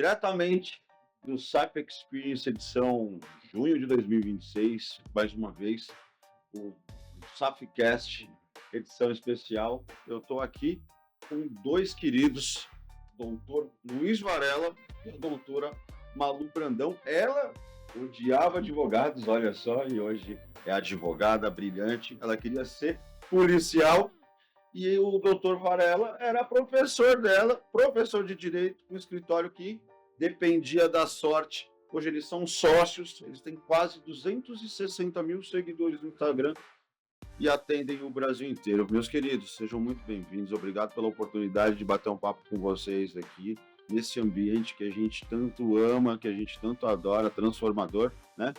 diretamente do SAP Experience edição junho de 2026, mais uma vez, o SAFcast, edição especial. Eu estou aqui com dois queridos, o doutor Luiz Varela e a doutora Malu Brandão. Ela odiava advogados, olha só, e hoje é advogada brilhante. Ela queria ser policial. E o doutor Varela era professor dela, professor de direito, um escritório que dependia da sorte. Hoje eles são sócios, eles têm quase 260 mil seguidores no Instagram e atendem o Brasil inteiro. Meus queridos, sejam muito bem-vindos. Obrigado pela oportunidade de bater um papo com vocês aqui, nesse ambiente que a gente tanto ama, que a gente tanto adora, transformador, né?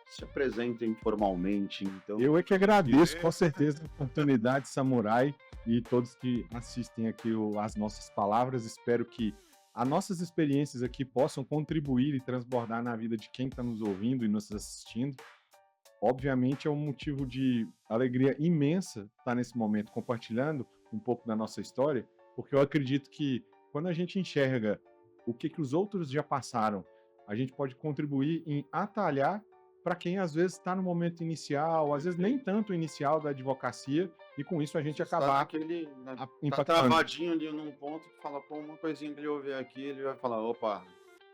Se apresentem formalmente, então. Eu é que agradeço, com certeza, a oportunidade, Samurai, e todos que assistem aqui as nossas palavras. Espero que as nossas experiências aqui possam contribuir e transbordar na vida de quem está nos ouvindo e nos assistindo. Obviamente, é um motivo de alegria imensa estar nesse momento compartilhando um pouco da nossa história, porque eu acredito que quando a gente enxerga o que os outros já passaram, a gente pode contribuir em atalhar para quem às vezes está no momento inicial, às vezes nem tanto inicial da advocacia, e com isso a gente acabar que ele tá impactando. travadinho ali num ponto, fala, pô, uma coisinha que ele ouvir aqui, ele vai falar, opa,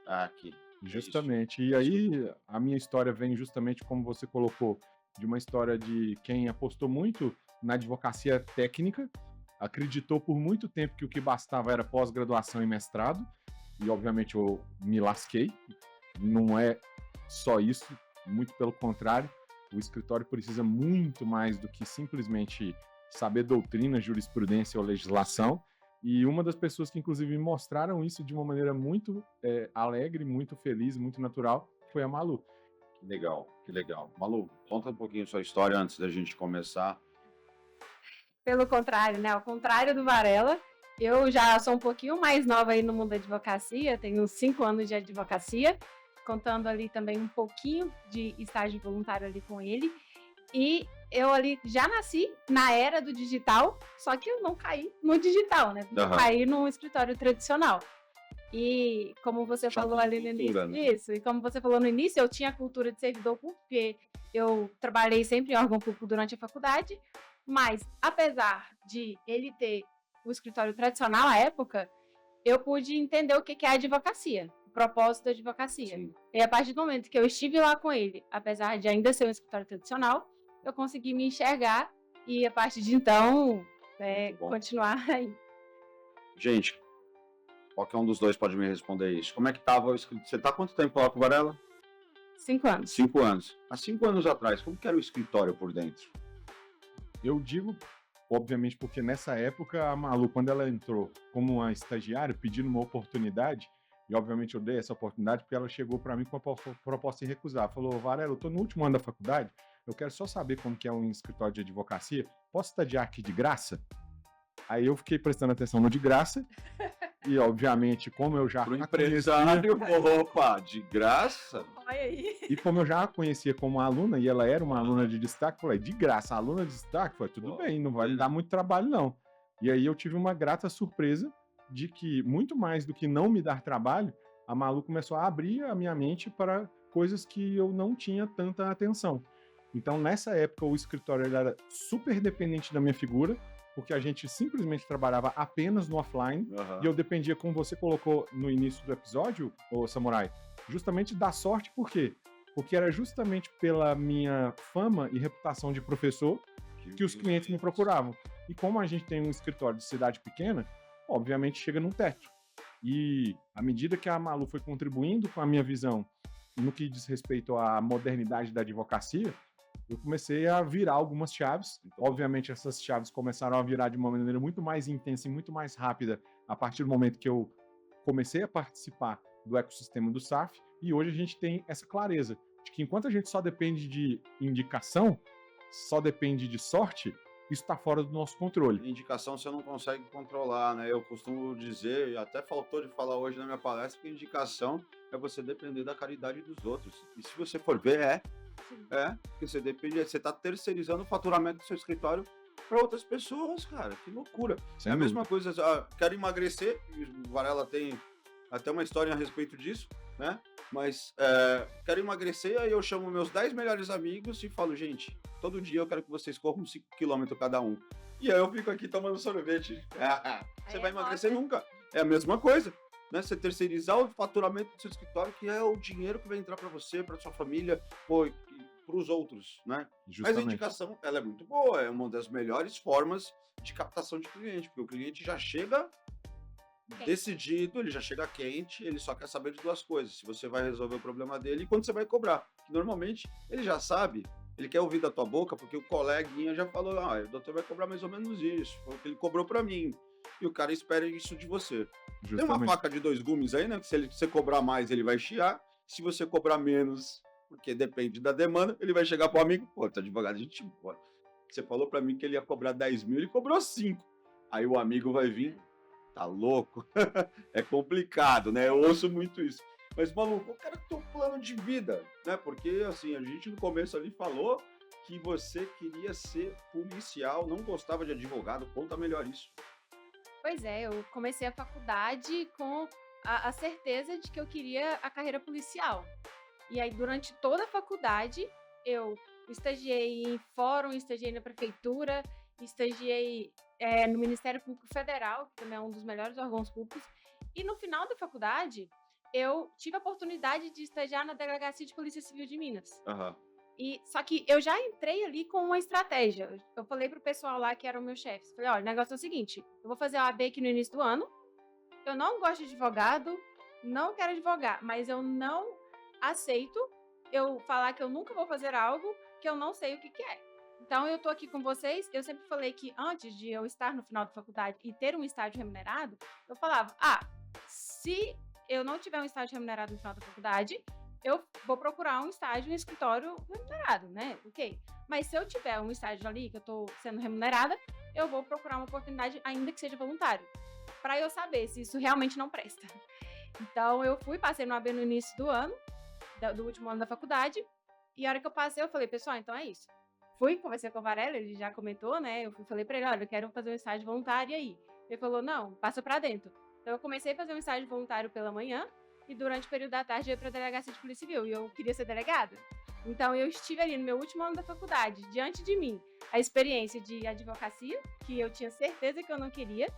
aqui. Justamente. E aí a minha história vem justamente como você colocou, de uma história de quem apostou muito na advocacia técnica, acreditou por muito tempo que o que bastava era pós-graduação e mestrado, e obviamente eu me lasquei. Não é só isso, muito pelo contrário, o escritório precisa muito mais do que simplesmente saber doutrina, jurisprudência ou legislação. E uma das pessoas que, inclusive, me mostraram isso de uma maneira muito alegre, muito feliz, muito natural, foi a Malu. Que legal, que legal. Malu, conta um pouquinho sua história antes da gente começar. Pelo contrário, né? Ao contrário do Varela, eu já sou um pouquinho mais nova aí no mundo da advocacia, tenho 5 anos de advocacia, contando ali também um pouquinho de estágio voluntário ali com ele. E eu ali já nasci na era do digital, só que eu não caí no digital, né? Eu caí no escritório tradicional. E como você falou ali no início, né? Isso, e como você falou no início, eu tinha cultura de servidor público, porque eu trabalhei sempre em órgão público durante a faculdade, mas apesar de ele ter o escritório tradicional à época, eu pude entender o que é a advocacia, o propósito da advocacia. Sim. E a partir do momento que eu estive lá com ele, apesar de ainda ser um escritório tradicional, eu consegui me enxergar e a partir de então continuar aí. Gente, qualquer um dos dois pode me responder isso. Como é que estava o escritório? Você está há quanto tempo lá com o Varela? 5 anos. 5 anos. Há 5 anos atrás, como que era o escritório por dentro? Eu digo, obviamente, porque nessa época a Malu, quando ela entrou como uma estagiária, pedindo uma oportunidade, e obviamente eu dei essa oportunidade porque ela chegou para mim com a proposta de recusar. Falou, Varela, eu estou no último ano da faculdade, eu quero só saber como que é um escritório de advocacia, posso estagiar aqui de graça? Aí eu fiquei prestando atenção no de graça, e obviamente, como eu já empresário, opa, de graça? Olha aí. E como eu já a conhecia como aluna, e ela era uma aluna de destaque, falei, de graça, aluna de destaque? Falei, tudo bem, não vai me dar muito trabalho não. E aí eu tive uma grata surpresa de que, muito mais do que não me dar trabalho, a Malu começou a abrir a minha mente para coisas que eu não tinha tanta atenção. Então, nessa época, o escritório era super dependente da minha figura, porque a gente simplesmente trabalhava apenas no offline, e eu dependia, como você colocou no início do episódio, ô Samurai, justamente da sorte. Por quê? Porque era justamente pela minha fama e reputação de professor que os clientes me procuravam. E como a gente tem um escritório de cidade pequena, obviamente chega num teto. E à medida que a Malu foi contribuindo com a minha visão no que diz respeito à modernidade da advocacia, eu comecei a virar algumas chaves. Obviamente, essas chaves começaram a virar de uma maneira muito mais intensa e muito mais rápida a partir do momento que eu comecei a participar do ecossistema do SAF. E hoje a gente tem essa clareza de que enquanto a gente só depende de indicação, só depende de sorte, isso está fora do nosso controle. Indicação você não consegue controlar, né? Eu costumo dizer, até faltou de falar hoje na minha palestra, que indicação é você depender da caridade dos outros. E se você for ver, porque você depende, você está terceirizando o faturamento do seu escritório para outras pessoas, cara. Que loucura. Sem é a dúvida. mesma coisa, quero emagrecer, o Varela tem até uma história a respeito disso, né? Mas quero emagrecer, aí eu chamo meus 10 melhores amigos e falo, gente, todo dia eu quero que vocês corram 5 km cada um. E aí eu fico aqui tomando sorvete. Você vai emagrecer nunca. É a mesma coisa, né? Você terceirizar o faturamento do seu escritório, que é o dinheiro que vai entrar para você, para sua família, para os outros, né? Mas a indicação, ela é muito boa, é uma das melhores formas de captação de cliente, porque o cliente já chega decidido, ele já chega quente, ele só quer saber de duas coisas: se você vai resolver o problema dele e quando você vai cobrar. Normalmente, ele já sabe, ele quer ouvir da tua boca, porque o coleguinha já falou, o doutor vai cobrar mais ou menos isso, foi o que ele cobrou para mim. E o cara espera isso de você. Tem uma faca de 2 gumes aí, né? Que se você cobrar mais, ele vai chiar. Se você cobrar menos, porque depende da demanda, ele vai chegar pro amigo, pô, tá advogado, a gente, pô, você falou para mim que ele ia cobrar 10 mil, ele cobrou 5. Aí o amigo vai vir, tá louco? É complicado, né? Eu ouço muito isso. Mas, maluco, o cara tem um plano de vida, né? Porque, assim, a gente no começo ali falou que você queria ser policial, não gostava de advogado. Conta melhor isso. Pois é, eu comecei a faculdade com a certeza de que eu queria a carreira policial. E aí, durante toda a faculdade, eu estagiei em fórum, estagiei na prefeitura, estagiei no Ministério Público Federal, que também é um dos melhores órgãos públicos. E no final da faculdade, eu tive a oportunidade de estagiar na Delegacia de Polícia Civil de Minas. Só que eu já entrei ali com uma estratégia. Eu falei pro pessoal lá que eram meus chefes. Falei, olha, o negócio é o seguinte, eu vou fazer a OAB aqui no início do ano, eu não gosto de advogado, não quero advogar, mas eu não aceito eu falar que eu nunca vou fazer algo que eu não sei o que é. Então, eu tô aqui com vocês, eu sempre falei que antes de eu estar no final da faculdade e ter um estágio remunerado, eu falava, se eu não tiver um estágio remunerado no final da faculdade, eu vou procurar um estágio em escritório remunerado, né? Ok. Mas se eu tiver um estágio ali que eu tô sendo remunerada, eu vou procurar uma oportunidade, ainda que seja voluntário, para eu saber se isso realmente não presta. Então, eu passei no AB no início do ano, do último ano da faculdade, e a hora que eu passei, eu falei, pessoal, então é isso. Conversei com o Varela, ele já comentou, né? Eu falei pra ele, olha, eu quero fazer um estágio voluntário, e aí? Ele falou, não, passa pra dentro. Então, eu comecei a fazer um estágio voluntário pela manhã, e durante o período da tarde eu ia pra Delegacia de Polícia Civil, e eu queria ser delegada. Então, eu estive ali no meu último ano da faculdade, diante de mim, a experiência de advocacia, que eu tinha certeza que eu não queria,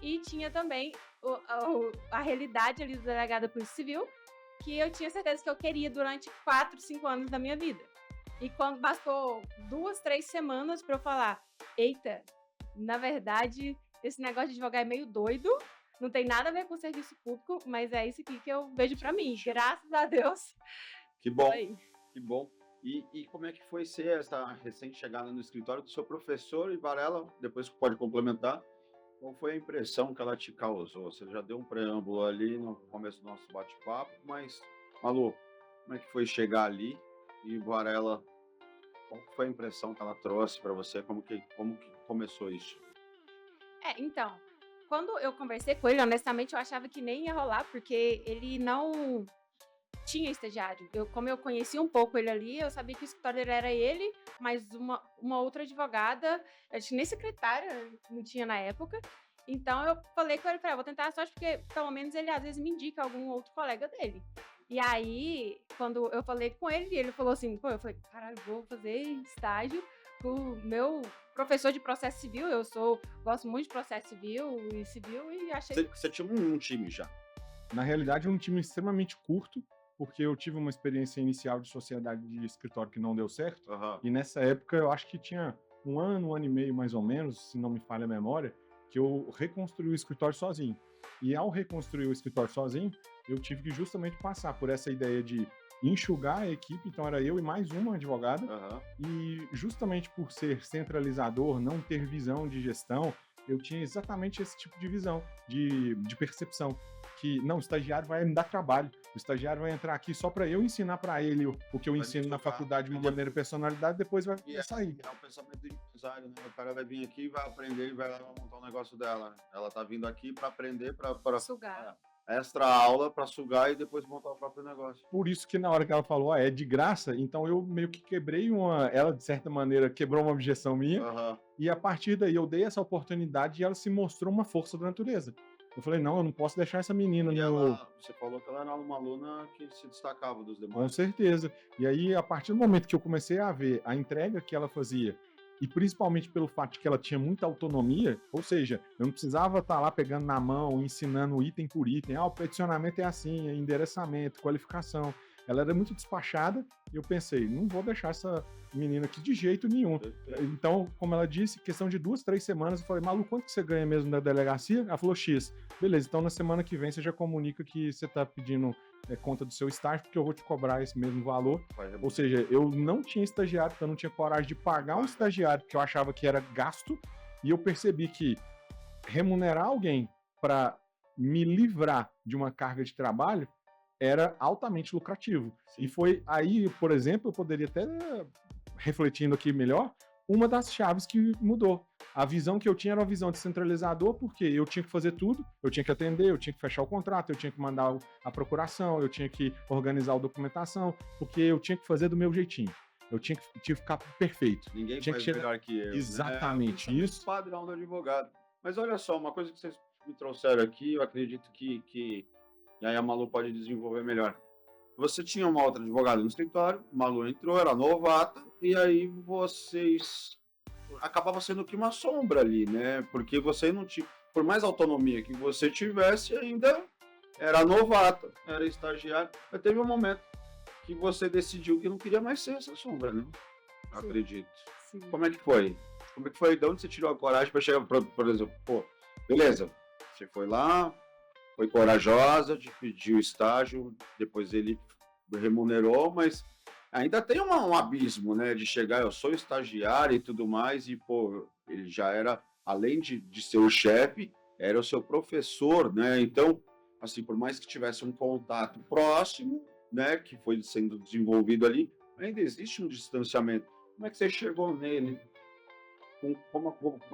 e tinha também a realidade ali do delegado da Polícia Civil, que eu tinha certeza que eu queria durante 4, 5 anos da minha vida. E quando bastou 2, 3 semanas para eu falar, eita, na verdade, esse negócio de advogar é meio doido, não tem nada a ver com o serviço público, mas é isso aqui que eu vejo para mim, graças a Deus. Que bom, que bom. E como é que foi ser essa recente chegada no escritório do seu professor, e Varela, depois pode complementar, qual foi a impressão que ela te causou? Você já deu um preâmbulo ali no começo do nosso bate-papo, mas, Malu, como é que foi chegar ali? E Varela, qual foi a impressão que ela trouxe para você? Como que começou isso? Então, quando eu conversei com ele, honestamente, eu achava que nem ia rolar, porque ele não tinha estagiário. Como eu conhecia um pouco ele ali, eu sabia que o escritório era ele, mas uma outra advogada, acho que nem secretária não tinha na época. Então, eu falei com ele, vou tentar a sorte, porque pelo menos ele às vezes me indica algum outro colega dele. E aí, quando eu falei com ele, ele falou assim, eu falei, caralho, vou fazer estágio com o meu professor de processo civil, gosto muito de processo civil e achei... Você tinha um time já? Na realidade, um time extremamente curto, porque eu tive uma experiência inicial de sociedade de escritório que não deu certo, e nessa época eu acho que tinha um ano e meio mais ou menos, se não me falha a memória, que eu reconstruí o escritório sozinho. E ao reconstruir o escritório sozinho, eu tive que justamente passar por essa ideia de enxugar a equipe, então era eu e mais uma advogada, e justamente por ser centralizador, não ter visão de gestão, eu tinha exatamente esse tipo de visão, de percepção, que não, o estagiário vai me dar trabalho, o estagiário vai entrar aqui só para eu ensinar para ele o que eu ensino na faculdade de uma maneira personalidade, depois vai sair. É o pensamento do empresário, né? O cara vai vir aqui, vai aprender e vai lá montar um negócio dela. Ela tá vindo aqui para aprender, para sugar. Extra aula para sugar e depois montar o próprio negócio. Por isso que na hora que ela falou, é de graça, então eu meio que quebrei ela de certa maneira quebrou uma objeção minha, e a partir daí eu dei essa oportunidade e ela se mostrou uma força da natureza. Eu falei, não, eu não posso deixar essa menina E no... você falou que ela era uma aluna que se destacava dos Com demais. certeza. E aí, a partir do momento que eu comecei a ver a entrega que ela fazia, e principalmente pelo fato de que ela tinha muita autonomia, ou seja, eu não precisava estar lá pegando na mão, ensinando item por item. Ah, o peticionamento é assim, é endereçamento, qualificação. Ela era muito despachada e eu pensei, não vou deixar essa menina aqui de jeito nenhum. Então, como ela disse, questão de 2, 3 semanas, eu falei, Malu, quanto que você ganha mesmo na delegacia? Ela falou, X. Beleza, então na semana que vem você já comunica que você está pedindo conta do seu estágio, porque eu vou te cobrar esse mesmo valor. Ou seja, eu não tinha estagiário, porque eu não tinha coragem de pagar um estagiário, porque eu achava que era gasto, e eu percebi que remunerar alguém para me livrar de uma carga de trabalho era altamente lucrativo. Sim. E foi aí, por exemplo, eu poderia até, refletindo aqui melhor, uma das chaves que mudou. A visão que eu tinha era uma visão de centralizador, porque eu tinha que fazer tudo, eu tinha que atender, eu tinha que fechar o contrato, eu tinha que mandar a procuração, eu tinha que organizar a documentação, porque eu tinha que fazer do meu jeitinho. Eu tinha que ficar perfeito. Ninguém Tinha faz que chegar- melhor que eu. Exatamente, né? isso. Padrão do advogado. Mas olha só, uma coisa que vocês me trouxeram aqui, eu acredito que e aí a Malu pode desenvolver melhor. Você tinha uma outra advogada no escritório, Malu entrou, era novata, e aí vocês acabava sendo que uma sombra ali, né? Porque você não tinha, por mais autonomia que você tivesse, ainda era novata, era estagiário. Mas teve um momento que você decidiu que não queria mais ser essa sombra, né? Acredito. Sim. Como é que foi? Como é que foi? De onde você tirou a coragem para chegar, por exemplo, pô, beleza, você foi lá, foi corajosa de pedir o estágio, depois ele remunerou, mas ainda tem um abismo, né? De chegar, eu sou estagiário e tudo mais, e, pô, ele já era, além de ser o chefe, era o seu professor, né? Então, assim, por mais que tivesse um contato próximo, né, que foi sendo desenvolvido ali, ainda existe um distanciamento. Como é que você chegou nele? De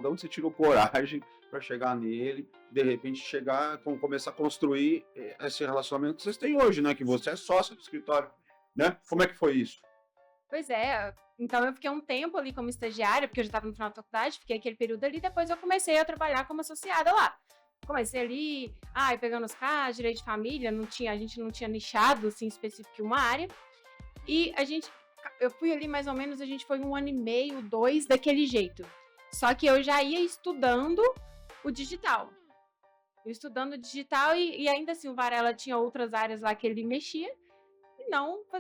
onde você tirou coragem para chegar nele, de repente chegar, começar a construir esse relacionamento que vocês têm hoje, né? Que você é sócio do escritório, né? Como é que foi isso? Pois é, então eu fiquei um tempo ali como estagiária, porque eu já estava no final da faculdade, fiquei aquele período ali, depois eu comecei a trabalhar como associada lá. Comecei ali, pegando os casos, direito de família, a gente não tinha nichado, assim, específico uma área, e eu fui ali mais ou menos, a gente foi 1 ano e meio, 2, daquele jeito. Só que eu já ia estudando o digital. E ainda assim o Varela tinha outras áreas lá que ele mexia,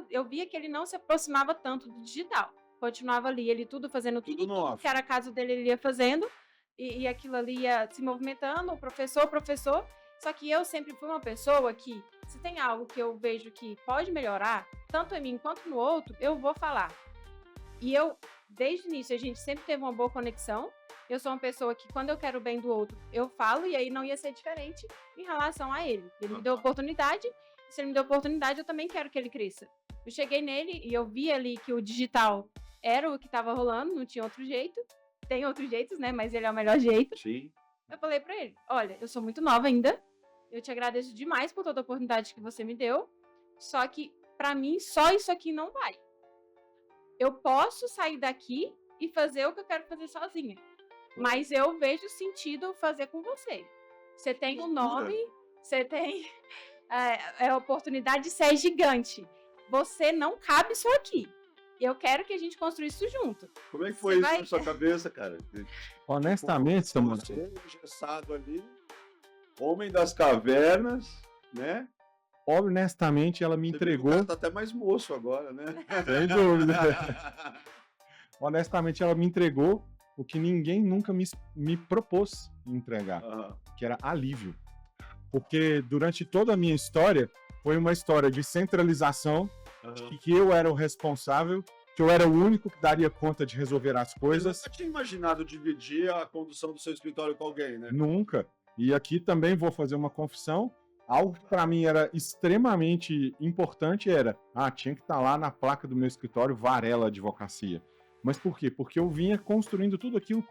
eu via que ele não se aproximava tanto do digital. Continuava ali, ele fazendo Tudo no off. que era caso dele, ele ia fazendo, e aquilo ali ia se movimentando, o professor. Só que eu sempre fui uma pessoa que, se tem algo que eu vejo que pode melhorar, tanto em mim quanto no outro, eu vou falar. E desde o início, a gente sempre teve uma boa conexão. Eu sou uma pessoa que, quando eu quero o bem do outro, eu falo, e aí não ia ser diferente em relação a ele. Ele me deu oportunidade, e se ele me deu oportunidade, eu também quero que ele cresça. Eu cheguei nele e eu vi ali que o digital era o que estava rolando, não tinha outro jeito. Tem outros jeitos, né? Mas ele é o melhor jeito. Sim. Eu falei pra ele, olha, eu sou muito nova ainda, eu te agradeço demais por toda a oportunidade que você me deu, só que, pra mim, só isso aqui não vai. Eu posso sair daqui e fazer o que eu quero fazer sozinha, mas eu vejo sentido fazer com você. Você tem um nome, você tem a oportunidade de ser gigante. Você não cabe só aqui. Eu quero que a gente construa isso junto. Como é que foi isso na sua cabeça, cara? Honestamente, Samuel, Você engessado ali, homem das cavernas, né? honestamente, ela me Você vê que o entregou. cara tá até mais moço agora, né? Sem dúvida. Honestamente, ela me entregou o que ninguém nunca me propôs entregar, Aham. que era alívio. Porque durante toda a minha história, foi uma história de centralização, Aham. que eu era o responsável, que eu era o único que daria conta de resolver as Eu coisas. nunca tinha imaginado dividir a condução do seu escritório com alguém, né? Nunca. E aqui também vou fazer uma confissão. Algo que para mim era extremamente importante era, tinha que estar lá na placa do meu escritório Varela Advocacia. Mas por quê? Porque eu vinha construindo tudo aquilo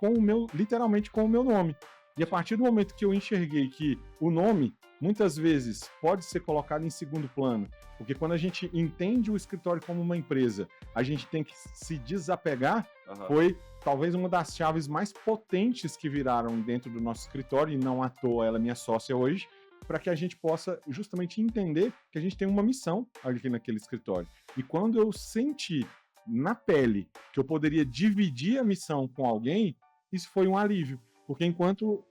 literalmente com o meu nome. E a partir do momento que eu enxerguei que o nome, muitas vezes, pode ser colocado em segundo plano, porque quando a gente entende o escritório como uma empresa, a gente tem que se desapegar, foi talvez uma das chaves mais potentes que viraram dentro do nosso escritório, e não à toa ela é minha sócia hoje, para que a gente possa justamente entender que a gente tem uma missão aqui naquele escritório. E quando eu senti na pele que eu poderia dividir a missão com alguém, isso foi um alívio. Porque enquanto,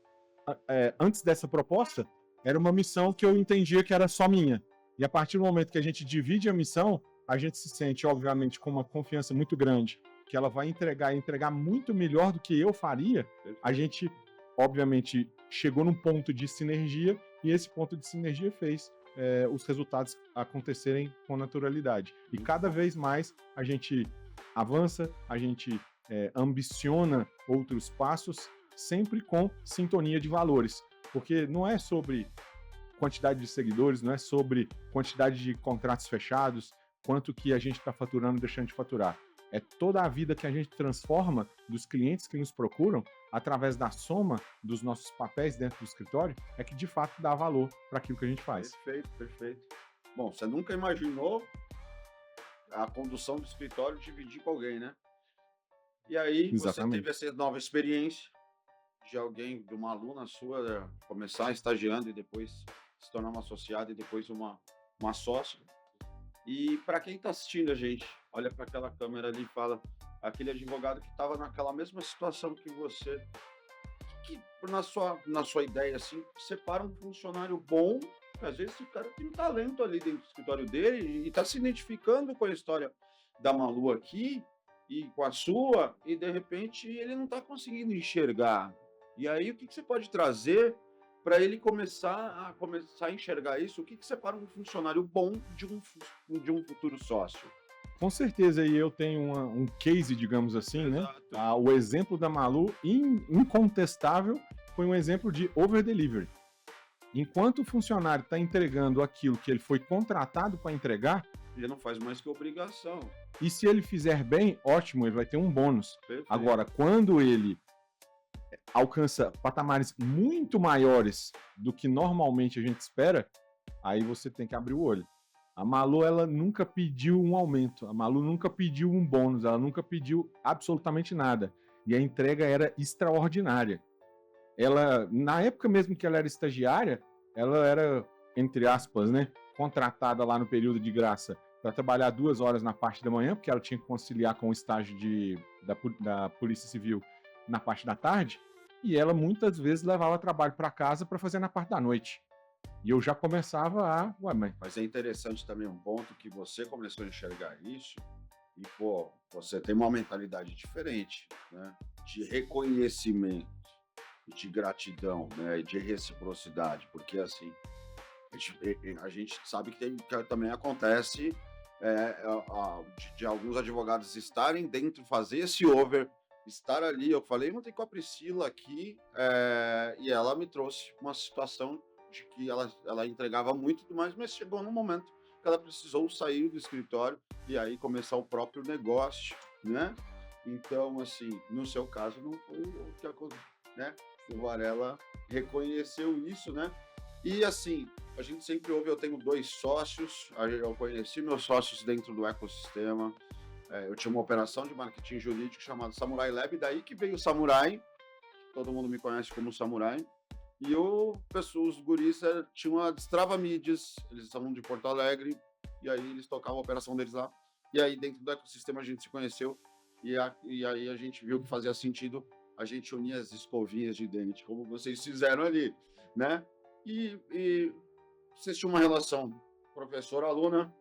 antes dessa proposta, era uma missão que eu entendia que era só minha. E a partir do momento que a gente divide a missão, a gente se sente, obviamente, com uma confiança muito grande, que ela vai entregar muito melhor do que eu faria. A gente, obviamente, chegou num ponto de sinergia, e esse ponto de sinergia fez os resultados acontecerem com naturalidade. E cada vez mais a gente avança, a gente ambiciona outros passos, sempre com sintonia de valores. Porque não é sobre quantidade de seguidores, não é sobre quantidade de contratos fechados, quanto que a gente está faturando e deixando de faturar. É toda a vida que a gente transforma dos clientes que nos procuram através da soma dos nossos papéis dentro do escritório, é que de fato dá valor para aquilo que a gente faz. Perfeito, perfeito. Bom, você nunca imaginou a condução do escritório dividir com alguém, né? E aí você teve essa nova experiência de alguém, de uma aluna sua, começar estagiando e depois se tornar uma associada e depois uma sócia. E para quem está assistindo a gente, olha para aquela câmera ali e fala, aquele advogado que estava naquela mesma situação que você, que na sua ideia, assim, separa um funcionário bom, às vezes o cara tem um talento ali dentro do escritório dele e está se identificando com a história da Malu aqui e com a sua, e de repente ele não está conseguindo enxergar. E aí o que você pode trazer para ele começar a enxergar isso? O que separa um funcionário bom de um futuro sócio? Com certeza, e eu tenho um case, digamos assim, Exato. né? O exemplo da Malu, incontestável, foi um exemplo de over-delivery. Enquanto o funcionário está entregando aquilo que ele foi contratado para entregar, ele não faz mais que obrigação. E se ele fizer bem, ótimo, ele vai ter um bônus. Perfeito. Agora, quando ele alcança patamares muito maiores do que normalmente a gente espera, aí você tem que abrir o olho. A Malu, ela nunca pediu um aumento, a Malu nunca pediu um bônus, ela nunca pediu absolutamente nada. E a entrega era extraordinária. Ela, na época mesmo que ela era estagiária, ela era, entre aspas, né, contratada lá no período de graça para trabalhar 2 horas na parte da manhã, porque ela tinha que conciliar com o estágio da Polícia Civil na parte da tarde, e ela muitas vezes levava trabalho para casa para fazer na parte da noite. E eu já começava a... Mas é interessante também um ponto que você começou a enxergar isso, e, pô, você tem uma mentalidade diferente, né? De reconhecimento, de gratidão, né? E de reciprocidade, porque, assim, a gente sabe que também acontece de alguns advogados estarem dentro, fazer esse over, estar ali. Eu falei ontem com a Priscila aqui, e ela me trouxe uma situação de que ela entregava muito e tudo mais, mas chegou num momento que ela precisou sair do escritório e aí começar o próprio negócio, né? Então, assim, no seu caso não foi o que aconteceu, né? O Varela reconheceu isso, né? E assim, a gente sempre ouve, eu tenho 2 sócios, eu conheci meus sócios dentro do ecossistema, eu tinha uma operação de marketing jurídico chamada Samurai Lab, daí que veio o Samurai, todo mundo me conhece como Samurai, e os guris tinham a Destrava Mídias, eles estavam de Porto Alegre, e aí eles tocavam a operação deles lá, e aí dentro do ecossistema a gente se conheceu, e aí a gente viu que fazia sentido a gente unir as escovinhas de dente, como vocês fizeram ali, né? E vocês tinham uma relação professor-aluna,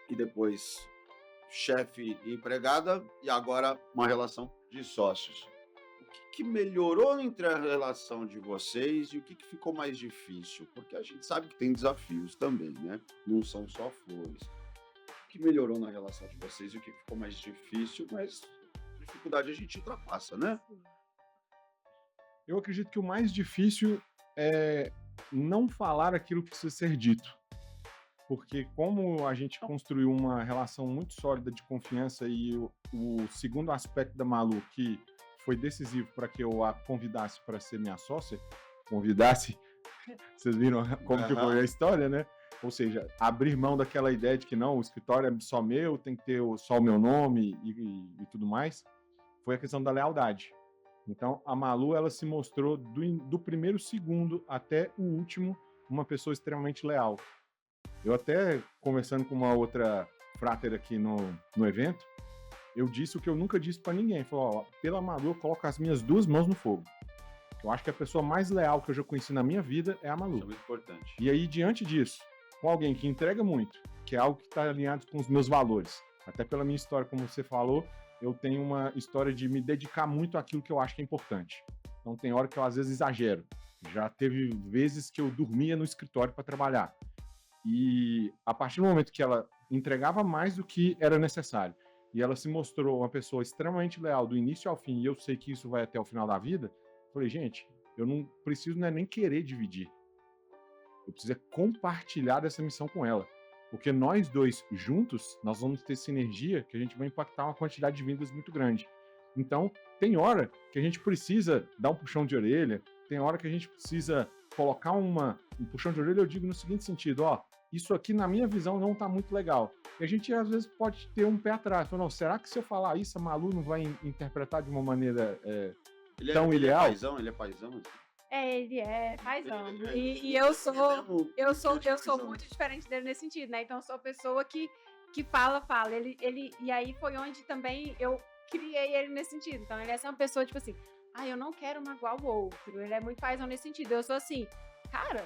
e depois chefe e empregada, e agora uma relação de sócios. O que melhorou entre a relação de vocês e o que ficou mais difícil? Porque a gente sabe que tem desafios também, né? Não são só flores. O que melhorou na relação de vocês e o que ficou mais difícil, mas dificuldade a gente ultrapassa, né? Eu acredito que o mais difícil é não falar aquilo que precisa ser dito. Porque como a gente construiu uma relação muito sólida de confiança, e o segundo aspecto da Malu, que foi decisivo para que eu a convidasse para ser minha sócia, convidasse, vocês viram como que foi a história, né? Ou seja, abrir mão daquela ideia de que não, o escritório é só meu, tem que ter só o meu nome e tudo mais, foi a questão da lealdade. Então, a Malu, ela se mostrou do primeiro segundo até o último uma pessoa extremamente leal. Eu até, conversando com uma outra fráter aqui no evento, eu disse o que eu nunca disse para ninguém. Falei, ó, pela Malu, eu coloco as minhas 2 mãos no fogo. Eu acho que a pessoa mais leal que eu já conheci na minha vida é a Malu. Isso é muito importante. E aí, diante disso, com alguém que entrega muito, que é algo que está alinhado com os meus valores, até pela minha história, como você falou, eu tenho uma história de me dedicar muito àquilo que eu acho que é importante. Então, tem hora que eu, às vezes, exagero. Já teve vezes que eu dormia no escritório para trabalhar. E a partir do momento que ela entregava mais do que era necessário, e ela se mostrou uma pessoa extremamente leal do início ao fim, e eu sei que isso vai até o final da vida, eu falei, gente, eu não preciso nem querer dividir. Eu preciso compartilhar dessa missão com ela. Porque nós dois juntos, nós vamos ter sinergia que a gente vai impactar uma quantidade de vidas muito grande. Então, tem hora que a gente precisa dar um puxão de orelha, tem hora que a gente precisa colocar um puxão de orelha, eu digo no seguinte sentido, ó, isso aqui na minha visão não tá muito legal. E a gente às vezes pode ter um pé atrás, não, será que se eu falar isso a Malu não vai interpretar de uma maneira tão ideal? Ele é paizão, assim. Ele é paizão. Ele é- E eu sou paizão. muito diferente dele nesse sentido, né? Então eu sou a pessoa que fala. E aí foi onde também eu criei ele nesse sentido. Então ele é uma pessoa, tipo assim, eu não quero magoar o outro. Ele é muito paizão nesse sentido. Eu sou assim, cara,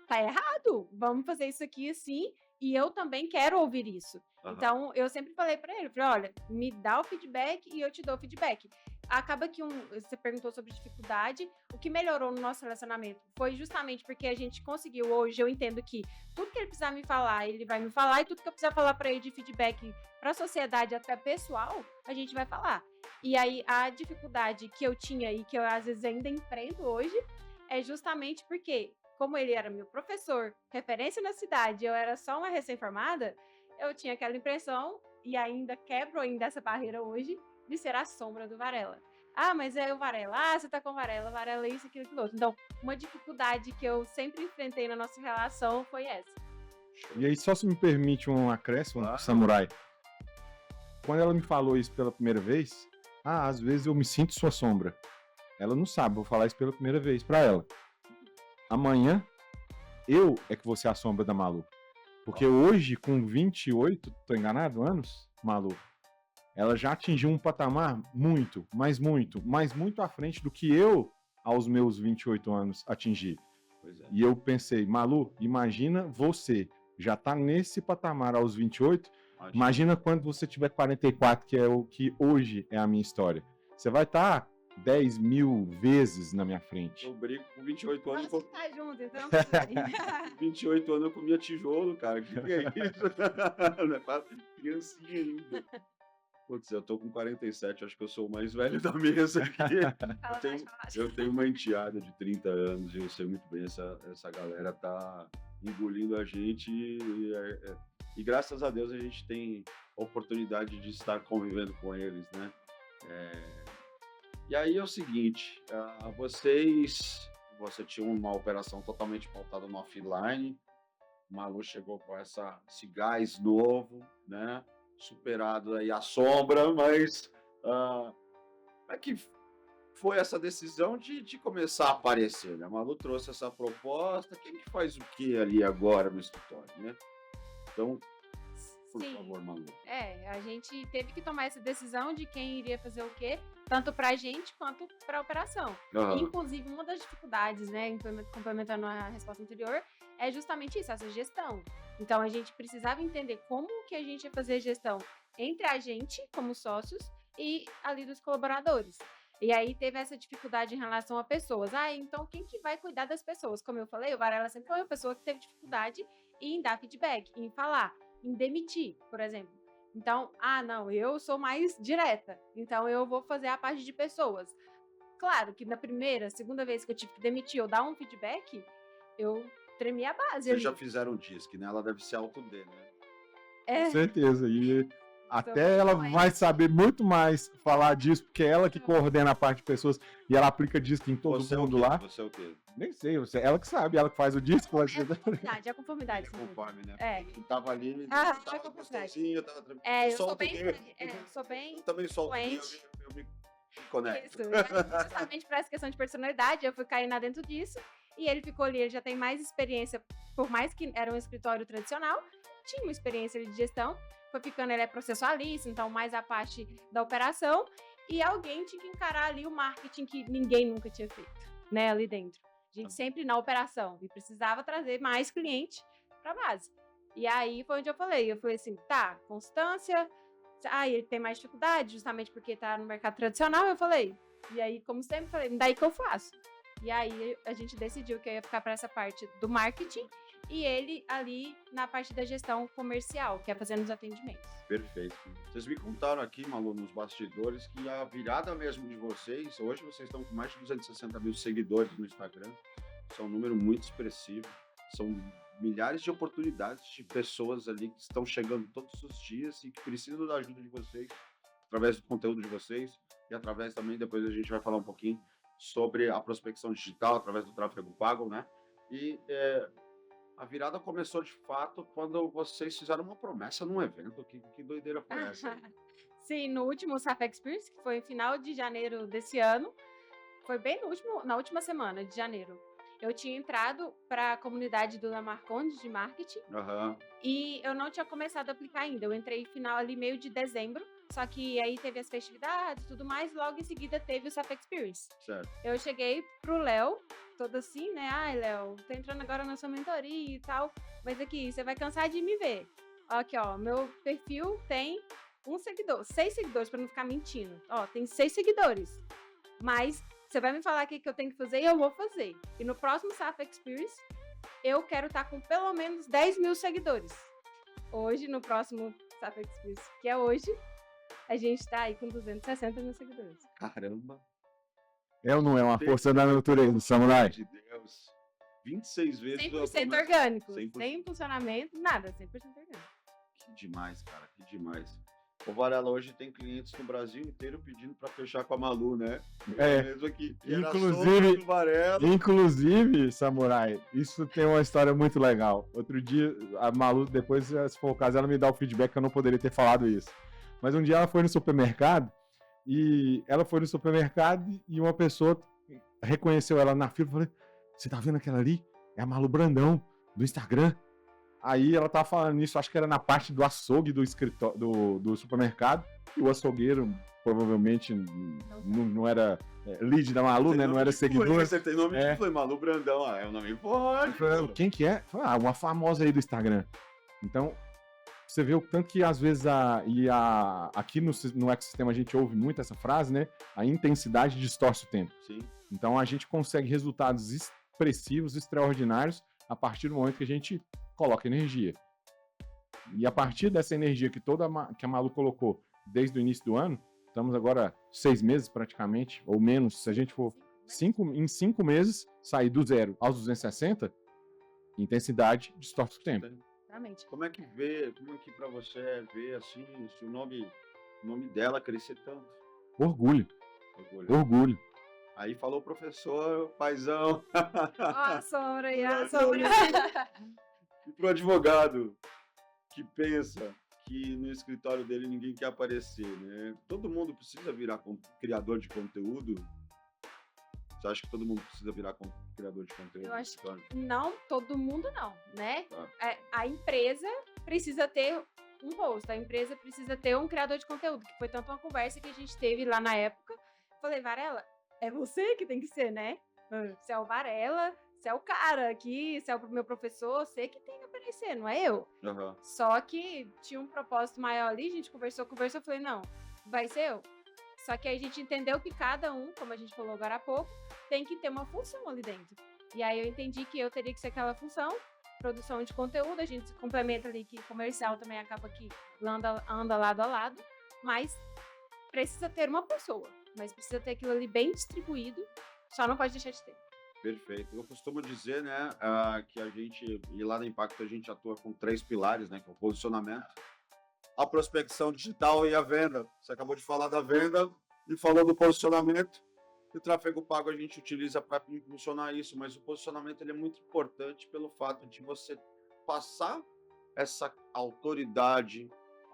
tá errado. Vamos fazer isso aqui assim. E eu também quero ouvir isso. Aham. Então, eu sempre falei pra ele, olha, me dá o feedback e eu te dou o feedback. Acaba que você perguntou sobre dificuldade, o que melhorou no nosso relacionamento foi justamente porque a gente conseguiu, hoje eu entendo que tudo que ele precisar me falar, ele vai me falar, e tudo que eu precisar falar pra ele de feedback pra sociedade, até pessoal, a gente vai falar. E aí, a dificuldade que eu tinha e que eu às vezes ainda enfrento hoje, é justamente porque, como ele era meu professor, referência na cidade, eu era só uma recém-formada, eu tinha aquela impressão, e ainda quebro ainda essa barreira hoje, de ser a sombra do Varela. Mas é o Varela. Você tá com o Varela. Varela é isso, aquilo, aquilo outro. Então, uma dificuldade que eu sempre enfrentei na nossa relação foi essa. E aí, só se me permite um acréscimo, Claro. Samurai. Quando ela me falou isso pela primeira vez, às vezes eu me sinto sua sombra. Ela não sabe, vou falar isso pela primeira vez pra ela. Amanhã, eu é que vou ser a sombra da Malu. Porque hoje, com 28, tô enganado, anos, Malu, ela já atingiu um patamar muito à frente do que eu, aos meus 28 anos, atingi. Pois é. E eu pensei, Malu, imagina você, já tá nesse patamar aos 28, imagina quando você tiver 44, que é o que hoje é a minha história. Você vai estar 10 mil vezes na minha frente. Eu brinco com 28 anos. Vamos ficar junto, então. 28 anos eu comia tijolo, cara. Que é isso? Não é fácil. Criancinha ainda. Putz, eu tô com 47, acho que eu sou o mais velho da mesa aqui. Eu tenho uma enteada de 30 anos e eu sei muito bem, essa galera tá engolindo a gente e graças a Deus a gente tem a oportunidade de estar convivendo com eles, né? E aí é o seguinte, você tinha uma operação totalmente pautada no offline, o Malu chegou com esse gás novo, né? Superado aí a sombra, mas como é que foi essa decisão de começar a aparecer, né? A Malu trouxe essa proposta, quem que faz o que ali agora no escritório, né? Então, por favor, Malu. A gente teve que tomar essa decisão de quem iria fazer o quê, tanto pra gente quanto pra operação. Inclusive, uma das dificuldades, né, complementando a resposta anterior, é justamente isso, essa gestão. Então, a gente precisava entender como que a gente ia fazer a gestão entre a gente, como sócios, e ali dos colaboradores. E aí, teve essa dificuldade em relação a pessoas. Então, quem que vai cuidar das pessoas? Como eu falei, o Varela sempre foi uma pessoa que teve dificuldade em dar feedback, em falar, em demitir, por exemplo. Então, não, eu sou mais direta. Então, eu vou fazer a parte de pessoas. Claro que na primeira, segunda vez que eu tive que demitir ou dar um feedback, eu tremi a base. Vocês já fizeram um disque, né? Ela deve ser auto D, né? Com certeza. E Até ela vai saber muito mais falar disso, porque é ela que coordena a parte de pessoas e ela aplica disco em todo Você é o mundo quê? lá. Você é o quê? Nem sei, ela que sabe, ela que faz o disco. É conformidade. É conforme, né? É. Eu tava ali, Ah, tava é conformidade. gostosinho, tava tranquilo. É, eu sou Solto bem, aqui. sou bem Eu também solto aqui, influente. eu me conecto. Isso, justamente para essa questão de personalidade, eu fui caindo dentro disso, e ele ficou ali, ele já tem mais experiência, por mais que era um escritório tradicional, tinha uma experiência de gestão, foi ficando, ele é processualista, então mais a parte da operação, e alguém tinha que encarar ali o marketing que ninguém nunca tinha feito, né, ali dentro. A gente sempre na operação, e precisava trazer mais cliente para base. E aí foi onde eu falei assim, tá, constância, ele tem mais dificuldade, justamente porque tá no mercado tradicional, eu falei, e aí, como sempre, falei, daí que eu faço. E aí a gente decidiu que eu ia ficar para essa parte do marketing e ele ali na parte da gestão comercial, que é fazendo os atendimentos. Perfeito. Vocês me contaram aqui, Malu, nos bastidores, que a virada mesmo de vocês, hoje vocês estão com mais de 260 mil seguidores no Instagram, isso é um número muito expressivo, são milhares de oportunidades de pessoas ali que estão chegando todos os dias e que precisam da ajuda de vocês, através do conteúdo de vocês e através também, depois a gente vai falar um pouquinho sobre a prospecção digital, através do tráfego pago, né? E a virada começou de fato quando vocês fizeram uma promessa num evento. Que doideira foi essa? Sim, no último SAP Experience, que foi em final de janeiro desse ano, foi bem na última semana de janeiro. Eu tinha entrado para a comunidade do Lamarconde de marketing e eu não tinha começado a aplicar ainda. Eu entrei final ali meio de dezembro, só que aí teve as festividades e tudo mais, logo em seguida teve o SAP Experience. Certo. Eu cheguei pro Léo, toda assim, né? Ai, Léo, tô entrando agora na sua mentoria e tal, mas aqui, você vai cansar de me ver. Aqui, ó, meu perfil tem 6 seguidores, para não ficar mentindo. Ó, tem 6 seguidores, mas você vai me falar o que eu tenho que fazer e eu vou fazer. E no próximo SAP Experience, eu quero estar com pelo menos 10 mil seguidores. Hoje, no próximo SAP Experience, que é hoje, a gente tá aí com 260 mil seguidores. Caramba! É ou não é uma força da natureza, Samurai? De Deus! 26 vezes... 100% orgânico. 100%. Sem funcionamento, nada. 100% orgânico. Que demais, cara. Que demais. Ô, Varela, hoje tem clientes no Brasil inteiro pedindo para fechar com a Malu, né? Mesmo aqui. Inclusive, Samurai, isso tem uma história muito legal. Outro dia, a Malu, depois, se for o caso, ela me dá o feedback que eu não poderia ter falado isso. Mas um dia ela foi no supermercado e uma pessoa reconheceu ela na fila e falou: você tá vendo aquela ali? É a Malu Brandão, do Instagram. Aí ela tava falando isso, acho que era na parte do açougue do escritório, do supermercado, e o açougueiro provavelmente não era lead da Malu, né? Não era seguidor. Você tem nome de foi Malu Brandão, é um nome forte. Quem que é? Uma famosa aí do Instagram. Então, você vê o tanto que às vezes aqui no ecossistema a gente ouve muito essa frase, né? A intensidade distorce o tempo. Sim. Então a gente consegue resultados expressivos, extraordinários, a partir do momento que a gente coloca energia. E a partir dessa energia que a Malu colocou desde o início do ano, estamos agora 6 meses praticamente, ou menos, se a gente for em 5 meses, sair do 0 aos 260, intensidade distorce o tempo. Realmente. Como é que pra você ver assim, se o nome dela crescer tanto? Orgulho. Aí falou o professor, paizão. Ó, a sombra aí, a sombra. E pro advogado que pensa que no escritório dele ninguém quer aparecer, né? Todo mundo precisa virar criador de conteúdo? Você acha que todo mundo precisa virar criador de conteúdo? Eu acho que não, todo mundo não, né? A empresa precisa ter um host, a empresa precisa ter um criador de conteúdo, que foi tanto uma conversa que a gente teve lá na época. Falei, Varela, é você que tem que ser, né? Você é o Varela, você é o cara aqui, você é o meu professor, você que tem que aparecer, não é eu. Só que tinha um propósito maior ali, a gente conversou, eu falei, não, vai ser eu. Só que aí a gente entendeu que cada um, como a gente falou agora há pouco, tem que ter uma função ali dentro. E aí eu entendi que eu teria que ser aquela função, produção de conteúdo, a gente se complementa ali, que comercial também acaba que anda lado a lado, mas precisa ter uma pessoa, mas precisa ter aquilo ali bem distribuído, só não pode deixar de ter. Perfeito. Eu costumo dizer, né, que a gente, e lá na Impacto a gente atua com 3 pilares, né, que é o posicionamento, a prospecção digital e a venda. Você acabou de falar da venda e falou do posicionamento. E o tráfego pago a gente utiliza para impulsionar isso, mas o posicionamento ele é muito importante pelo fato de você passar essa autoridade,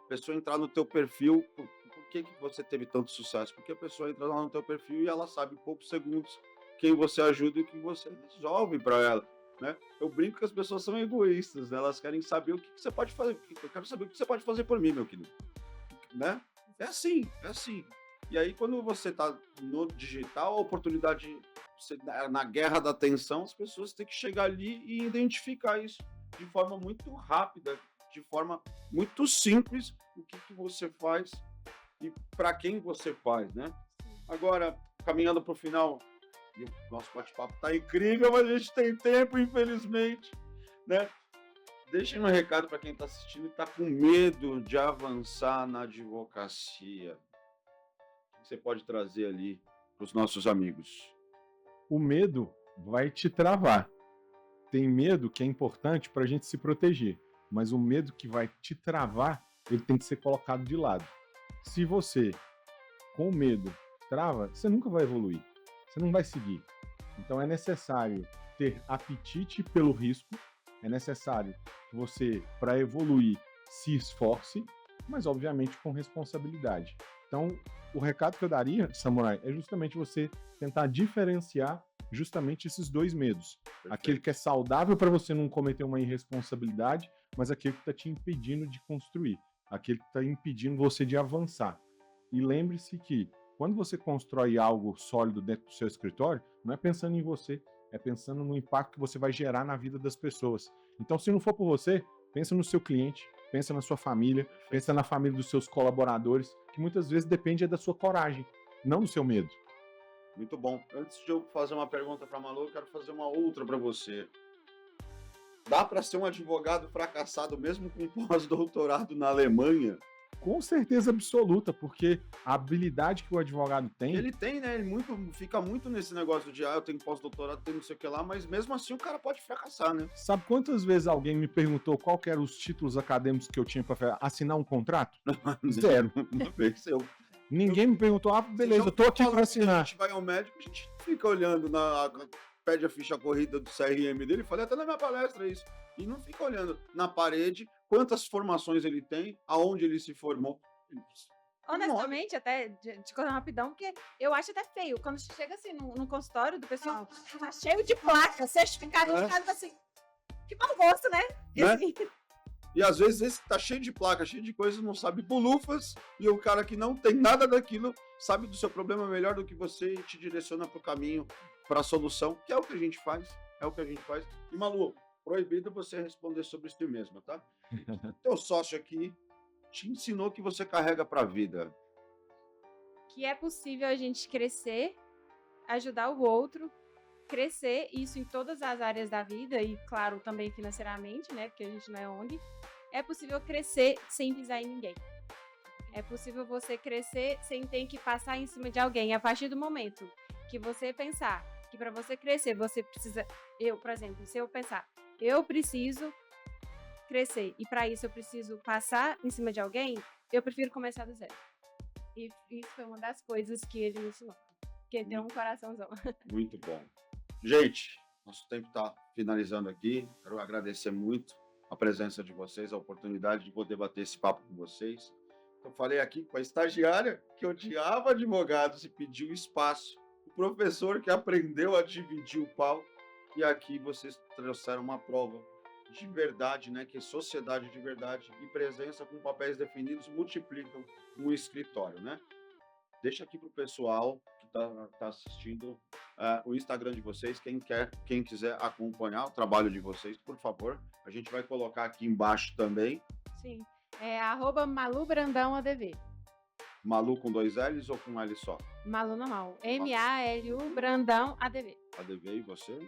a pessoa entrar no teu perfil. Por que você teve tanto sucesso? Porque a pessoa entra lá no teu perfil e ela sabe em poucos segundos quem você ajuda e o que você resolve para ela, né? Eu brinco que as pessoas são egoístas, né? Elas querem saber o que você pode fazer. Eu quero saber o que você pode fazer por mim, meu querido, né? É assim, é assim. E aí, quando você está no digital, a oportunidade, na guerra da atenção, as pessoas têm que chegar ali e identificar isso de forma muito rápida, de forma muito simples, o que você faz e para quem você faz, né? Agora, caminhando para o final, e o nosso bate-papo está incrível, mas a gente tem tempo, infelizmente, né? Deixem um recado para quem está assistindo e está com medo de avançar na advocacia. O que você pode trazer ali para os nossos amigos? O medo vai te travar. Tem medo que é importante para a gente se proteger, mas o medo que vai te travar, ele tem que ser colocado de lado. Se você, com medo, trava, você nunca vai evoluir, você não vai seguir. Então é necessário ter apetite pelo risco, é necessário que você, para evoluir, se esforce, mas obviamente com responsabilidade. Então, o recado que eu daria, Samurai, é justamente você tentar diferenciar justamente esses dois medos. Perfeito. Aquele que é saudável para você não cometer uma irresponsabilidade, mas aquele que está te impedindo de construir, aquele que está impedindo você de avançar. E lembre-se que quando você constrói algo sólido dentro do seu escritório, não é pensando em você, é pensando no impacto que você vai gerar na vida das pessoas. Então, se não for por você, pensa no seu cliente, pensa na sua família, pensa na família dos seus colaboradores, que muitas vezes depende da sua coragem, não do seu medo. Muito bom. Antes de eu fazer uma pergunta para a Malu, eu quero fazer uma outra para você. Dá para ser um advogado fracassado mesmo com pós-doutorado na Alemanha? Com certeza absoluta, porque a habilidade que o advogado tem... Ele tem, né? Ele fica muito nesse negócio de eu tenho pós-doutorado, tenho não sei o que lá, mas mesmo assim o cara pode fracassar, né? Sabe quantas vezes alguém me perguntou qual que eram os títulos acadêmicos que eu tinha para assinar um contrato? Zero. Uma vez eu... Ninguém me perguntou, beleza, eu tô aqui para assinar. A gente vai ao médico, a gente fica olhando, pede a ficha corrida do CRM dele, falei até na minha palestra isso, e não fica olhando na parede quantas formações ele tem, aonde ele se formou. Honestamente, até de cortar rapidão, porque eu acho até feio. Quando chega assim no consultório do pessoal, tá cheio de placa, certificado de casa, assim. Que mau gosto, né? Assim. E às vezes esse que tá cheio de placa, cheio de coisas, não sabe bolufas, e o cara que não tem nada daquilo sabe do seu problema melhor do que você e te direciona pro caminho, pra solução, que é o que a gente faz. É o que a gente faz. E Malu, proibido você responder sobre isso mesmo, tá? Teu sócio aqui te ensinou que você carrega pra vida. Que é possível a gente crescer, ajudar o outro, crescer, isso em todas as áreas da vida e, claro, também financeiramente, né? Porque a gente não é ONG. É possível crescer sem pisar em ninguém. É possível você crescer sem ter que passar em cima de alguém. A partir do momento que você pensar que para você crescer, você precisa... Eu, por exemplo, se eu pensar, eu preciso crescer e para isso eu preciso passar em cima de alguém, eu prefiro começar do zero. E isso foi uma das coisas que ele me ensinou. Porque tem um coraçãozão. Muito bom. Gente, nosso tempo está finalizando aqui. Quero agradecer muito a presença de vocês, a oportunidade de poder bater esse papo com vocês. Eu falei aqui com a estagiária que odiava advogados e pediu espaço. O professor que aprendeu a dividir o pau. E aqui vocês trouxeram uma prova de verdade, né? Que sociedade de verdade e presença com papéis definidos multiplicam um escritório, né? Deixa aqui para o pessoal que tá assistindo o Instagram de vocês. Quem quiser acompanhar o trabalho de vocês, por favor. A gente vai colocar aqui embaixo também. Sim, é @MaluBrandãoADV. Malu com 2 L's ou com um L só? Malu normal. MALU Brandão ADV. ADV e você?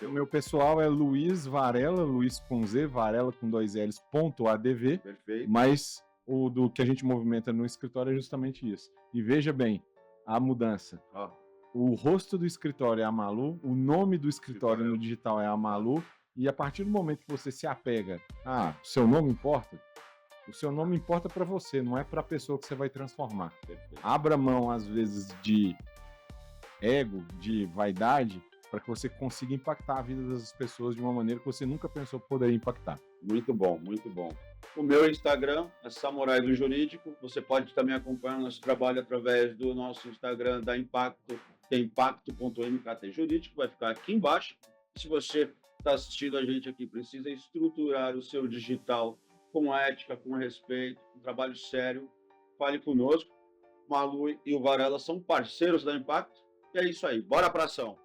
O meu pessoal é Luiz Varela, Luiz com Z, Varela com 2 L's, .adv. Perfeito. Mas o do que a gente movimenta no escritório é justamente isso. E veja bem, a mudança. O rosto do escritório é a Malu, o nome do escritório no digital é a Malu, e a partir do momento que você se apega, seu nome importa, O seu nome importa para você, não é para a pessoa que você vai transformar. Perfeito. Abra mão, às vezes, de ego, de vaidade, para que você consiga impactar a vida das pessoas de uma maneira que você nunca pensou que poderia impactar. Muito bom, muito bom. O meu Instagram é Samurai do Jurídico. Você pode também acompanhar nosso trabalho através do nosso Instagram da Impacto, que é impacto.mkt Jurídico, vai ficar aqui embaixo. Se você está assistindo a gente aqui, precisa estruturar o seu digital com ética, com respeito, um trabalho sério, fale conosco. Malu e o Varela são parceiros da Impacto. E é isso aí, bora pra ação!